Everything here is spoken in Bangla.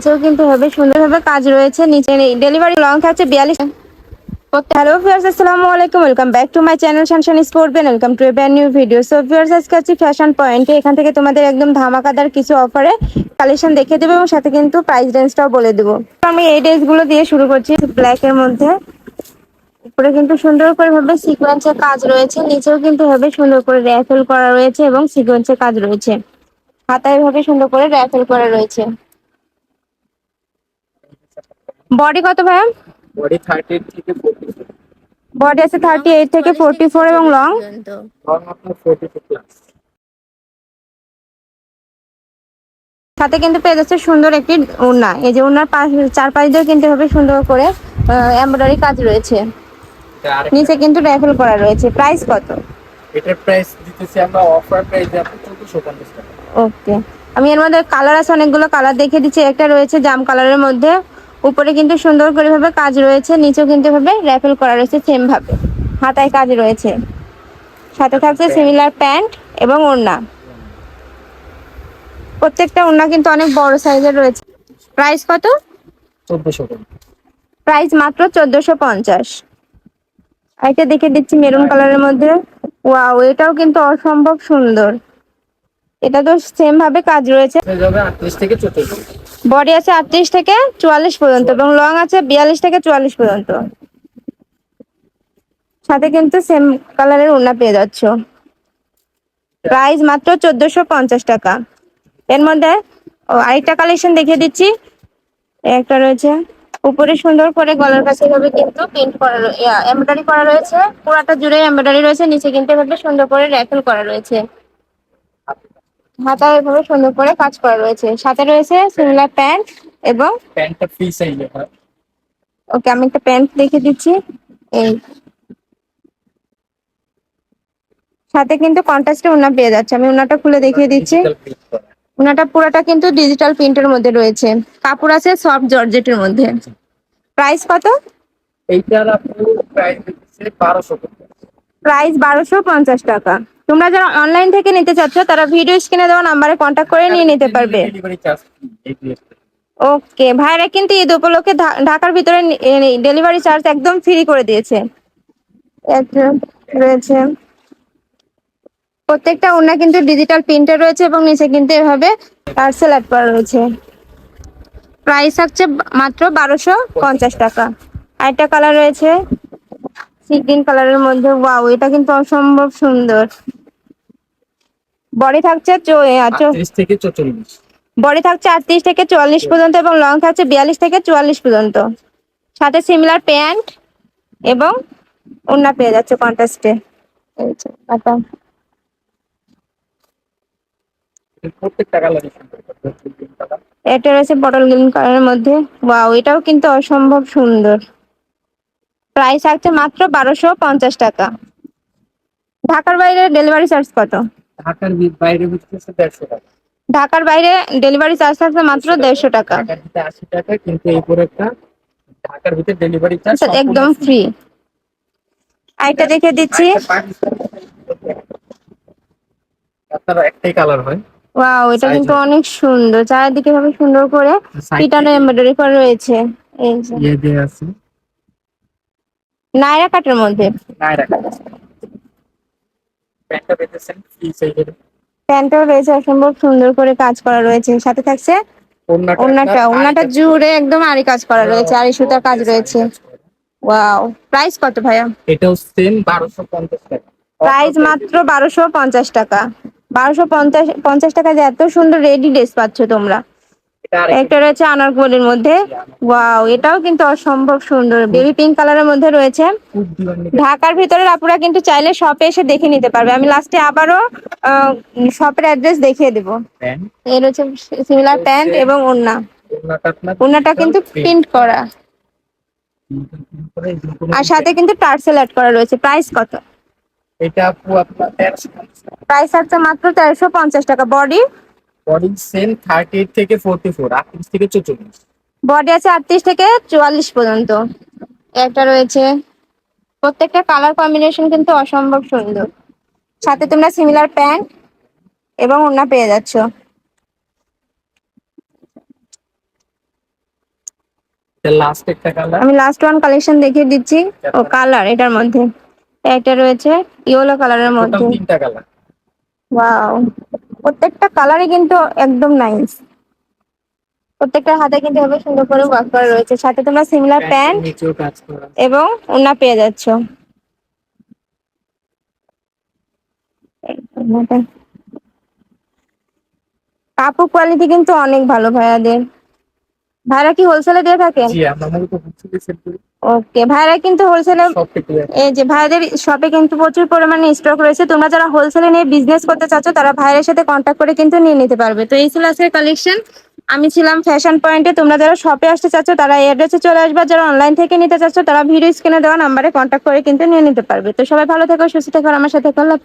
নিচেও কিন্তু হবে সুন্দরভাবে কাজ রয়েছে। নিচে ডেলিভারি লং থাকছে 42। হ্যালো ভিউয়ার্স, আসসালামু আলাইকুম। Welcome back to my channel sunshine স্পোর্টবেন। Welcome to a brand new video. So viewers, আজকে আছি ফ্যাশন পয়েন্টে। এখান থেকে তোমাদের একদম ধামাকাদার কিছু অফারে কালেকশন দেখিয়ে দেবো এবং সাথে কিন্তু প্রাইস রেঞ্জটাও বলে দেবো। আমি এই ড্রেসগুলো দিয়ে শুরু করছি। ব্ল্যাকের মধ্যে উপরে কিন্তু সুন্দর করে ভাবে সিকোয়েন্সের কাজ রয়েছে, নিচেও কিন্তু ভাবে সুন্দর করে র্যাফেল করা রয়েছে এবং সিকোয়েন্সের কাজ রয়েছে। হাতায় ভাবে সুন্দর করে র্যাফেল করা রয়েছে। বডি কত ভাইয়া? বডি 38 থেকে 44। বডি আছে 38 থেকে 44 এবং লং লং আপনার 42 প্লাস। সাথে কিন্তু পেয়ে যাচ্ছে সুন্দর একটি ওড়না। এই যে ওড়নার চারপাশ দিয়ে কিন্তু হবে সুন্দর করে এমব্রয়ডারি কাজ রয়েছে। নিচে কিন্তু র্যাফেল করা রয়েছে। প্রাইস কত? এটার প্রাইস দিতেছি আমরা অফার প্রাইসে আপনি 1450 টাকা। ওকে, আমি এর মধ্যে কালার আছে অনেকগুলো কালার দেখে দিচ্ছি। একটা রয়েছে জাম কালারের মধ্যে, উপরে কিন্তু সুন্দর করে ভাবে কাজ রয়েছে, নিচেও কিন্তু ভাবে র্যাফেল করা রয়েছে সেম ভাবে, হাতায় কাজ রয়েছে। সাথে থাকছে সিমিলার প্যান্ট এবং ওড়না। প্রত্যেকটা ওড়না কিন্তু অনেক বড় সাইজের রয়েছে। প্রাইস কত? 1400 টাকা। প্রাইস মাত্র 1450। এটা দেখে দিচ্ছি মেরুন কালারের মধ্যে। ওয়াও, এটাও কিন্তু অসম্ভব সুন্দর। এটা তো সেম ভাবে কাজ রয়েছে। হয়ে যাবে 38 থেকে 44। বডি আছে 38 থেকে 44 পর্যন্ত এবং লং আছে 42 থেকে 44 পর্যন্ত। সাথে কিন্তু সেম কালারের ওড়না পেয়ে যাচ্ছ। প্রাইস মাত্র 1450 টাকা। এর মধ্যে আরেকটা কালেকশন দেখিয়ে দিচ্ছি। একটা রয়েছে উপরে সুন্দর করে গলার কাছে ভাবে কিন্তু প্রিন্ট করা এমব্রয়ডারি করা রয়েছে, পুরাটা জুড়ে এমব্রয়ডারি রয়েছে, নিচে কিন্তু ভাবে সুন্দর করে র্যাফেল করা রয়েছে। হাতায় এভাবে সুন্দর করে কাজ করা রয়েছে। সাথে রয়েছে সিমিলার প্যান্ট এবং প্যান্টটা ফ্রি সাইজে হয়। ওকে, আমি একটা প্যান্ট দেখে দিচ্ছি। এই সাথে কিন্তু কন্ট্রাস্টে ওড়না পেয়ে যাচ্ছে। আমি ওড়নাটা খুলে দেখিয়ে দিচ্ছি। ডিজিটাল প্রিন্ট করা। ওড়নাটা পুরাটা কিন্তু ডিজিটাল প্রিন্টের মধ্যে রয়েছে। কাপড় আছে সফট জর্জেটের মধ্যে। প্রাইস কত? এইটার আপনি প্রাইস দিতেছে 1200 টাকা। প্রাইস 1250 টাকা। তোমরা যারা অনলাইন থেকে নিতে চাচ্ছ তারা ভিডিও স্ক্রিনে দেওয়া নাম্বারে কন্ট্যাক্ট করে নিয়ে নিতে পারবে। ডেলিভারি চার্জ এই ড্রেসটা। ওকে, ভাইরা কিন্তু ঈদ উপলক্ষে ঢাকার ভিতরে ডেলিভারি চার্জ একদম ফ্রি করে দিয়েছে। একটা রয়েছে, প্রত্যেকটা ওড়না কিন্তু ডিজিটাল প্রিন্টার রয়েছে এবং নিচে কিন্তু এভাবে টার্সেল অ্যাড করা রয়েছে। প্রাইস থাকছে মাত্র 1250 টাকা। আরেকটা কালার রয়েছে সি গ্রিন কালারের মধ্যে। ওয়াও, এটা কিন্তু অসম্ভব সুন্দর। বডি থাকছে 38 থেকে 44। বডি থাকছে 38 থেকে 44 পর্যন্ত এবং লং থাকছে 42 থেকে 44 পর্যন্ত। সাথে সিমিলার প্যান্ট এবং ওড়না পেয়ে যাচ্ছে কন্ট্রাস্টে। এই যে এটা প্রত্যেকটা কালারই সুন্দর। কালার এটা রয়েছে বটল গ্রিন কালারের মধ্যে। ওয়াও, এটাও কিন্তু অসম্ভব সুন্দর। প্রাইস থাকছে মাত্র 1250 টাকা। ঢাকার বাইরে ডেলিভারি চার্জ কত? ঢাকার বাইরে বিক্রি হচ্ছে 150 টাকা। ঢাকার বাইরে ডেলিভারি চার্জ থাকছে মাত্র 150 টাকা। ঢাকার ভিতরে 80 টাকা, কিন্তু এই প্রোডাক্টটা ঢাকার ভিতরে ডেলিভারি চার্জ আচ্ছা, একদম ফ্রি। আরেকটা দেখে দিচ্ছি। আপনার একটাই কালার হয়। ওয়াও, এটা কিন্তু অনেক সুন্দর। চারিদিকে ভাবে সুন্দর করে পিটানো এমব্রয়ডারি করা রয়েছে। এই যে ইয়ে দিয়ে আছে নায়রা কাটের মধ্যে। নায়রা কাট। প্যান্টটা পেতেছেন ফ্রি সাইজের। প্যান্টও রয়েছে অসম্ভব সুন্দর করে কাজ করা রয়েছে। সাথে থাকছে ওড়নাটা জুড়ে একদম আরি কাজ করা রয়েছে, আরি সুতার কাজ রয়েছে। ওয়াও, প্রাইস কত ভাইয়া? এটাও সেম 1250 টাকা। প্রাইস মাত্র 1250 টাকা। 1250 টাকা যে এত সুন্দর রেডি ড্রেস পাচ্ছ তোমরা। একটা রয়েছে আনারকলির মধ্যে। ওয়াও, এটাও কিন্তু অসম্ভব সুন্দর। বেবি পিঙ্ক কালারের মধ্যে রয়েছে। ঢাকার ভিতরের আপুরা কিন্তু চাইলে শপে এসে দেখে নিতে পারবে। আমি লাস্টে আবারও শপের অ্যাড্রেস দেখিয়ে দেবো। এর হচ্ছে সিমিলার প্যান্ট এবং ওড়না। ওড়নাটা কিন্তু প্রিন্ট করা আর সাথে কিন্তু টার্সেল অ্যাড করা রয়েছে। প্রাইস কত? এটা আপু আপনার 1350 টাকা। প্রাইস আছে মাত্র 1350 টাকা। বডি বডি সেম 38 থেকে 44, 38 থেকে 44। বডি আছে 38 থেকে 44 পর্যন্ত। একটা রয়েছে, প্রত্যেকটা কালার কম্বিনেশন কিন্তু অসম্ভব সুন্দর। সাথে তোমরা সিমিলার প্যান্ট এবং ওড়না পেয়ে যাচ্ছ। লাস্ট একটা কালার। আমি লাস্ট ওয়ান কালেকশন দেখিয়ে দিচ্ছি। ও কালার এটার মধ্যে একটা রয়েছে ইয়েলো কালারের টোটাল মধ্যে। 3টা কালার। ওয়াও, প্রত্যেকটা কালারই কিন্তু একদম নাইস। প্রত্যেকটা হাতে কিন্তু এভাবে সুন্দর করে ওয়ার্ক করা রয়েছে, সাথে তোমরা সিমিলার প্যান্টের প্যান্ট নিচেও কাজ করা। এবং ওড়না পেয়ে যাচ্ছ। কাপড় কোয়ালিটি কিন্তু অনেক ভালো ভাইয়াদের। ভাইরা কি হোলসেলে দিয়ে থাকেন? জি, আমরা মূলত হোলসেলে সেল করি। ওকে, ভাইরা কিন্তু হোলসেলে, সব থেকে এই যে ভাইদের শপে কিন্তু প্রচুর পরিমাণে স্টক রয়েছে। তোমরা যারা হোলসেলে নিয়ে বিজনেস করতে চাচ্ছ তারা ভাইয়ের সাথে কন্ট্যাক্ট করে কিন্তু নিয়ে নিতে পারবে। তো এই ছিল আজকের কালেকশন। আমি ছিলাম ফ্যাশন পয়েন্টে। তোমরা যারা শপে আসতে চাচ্ছ তারা এই অ্যাড্রেসে চলে আসবে, যারা অনলাইন থেকে নিতে চাচ্ছ তারা ভিডিও স্ক্রিনে দেওয়া নাম্বারে কন্ট্যাক্ট করে কিন্তু নিয়ে নিতে পারবে। তো সবাই ভালো থেকো, সুস্থ থেকো, আর আমার সাথে থেকো।